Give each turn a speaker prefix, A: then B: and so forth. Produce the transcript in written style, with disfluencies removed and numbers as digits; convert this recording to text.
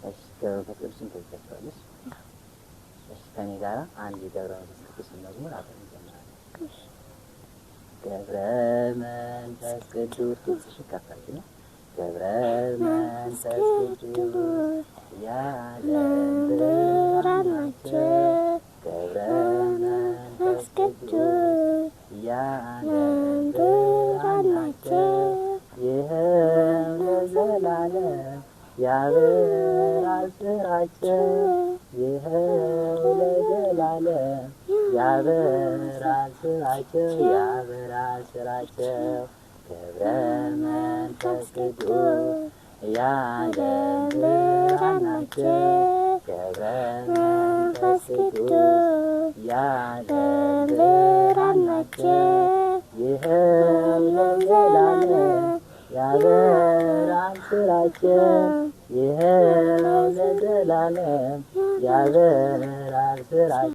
A: እሺ ገብረ መንፈስ ቅዱስን ትወጃቸዋለሽ? እሺ ከእኔ ጋር አንድ የገብረ መንፈስ ቅዱስን መዝሙር አብረን እንዘምራለን። ገብረ መንፈስ ቅዱስ ድምፅሽ ከፍ ነው። ገብረ መንፈስ ቅዱስ የዓለም ብርሃን ናቸው። ገብረ መንፈስ ቅዱስ የዓለም ብርሃን ናቸው። ይኸው ለዘላለም ያበራል ስራቸው። ይኸው ለዘላለም ያበራል ስራቸው። ያበራል ስራቸው። ገብረ መንፈስ ቅዱስ የዓለም ብርሃን ናቸው። ገብረ መንፈስ ቅዱስ የዓለም ብርሃን ናቸው። ይኸው ለዘላለም ያበራል ስራቸው። ይኸው ለዘላለም ያበራል ስራቸው።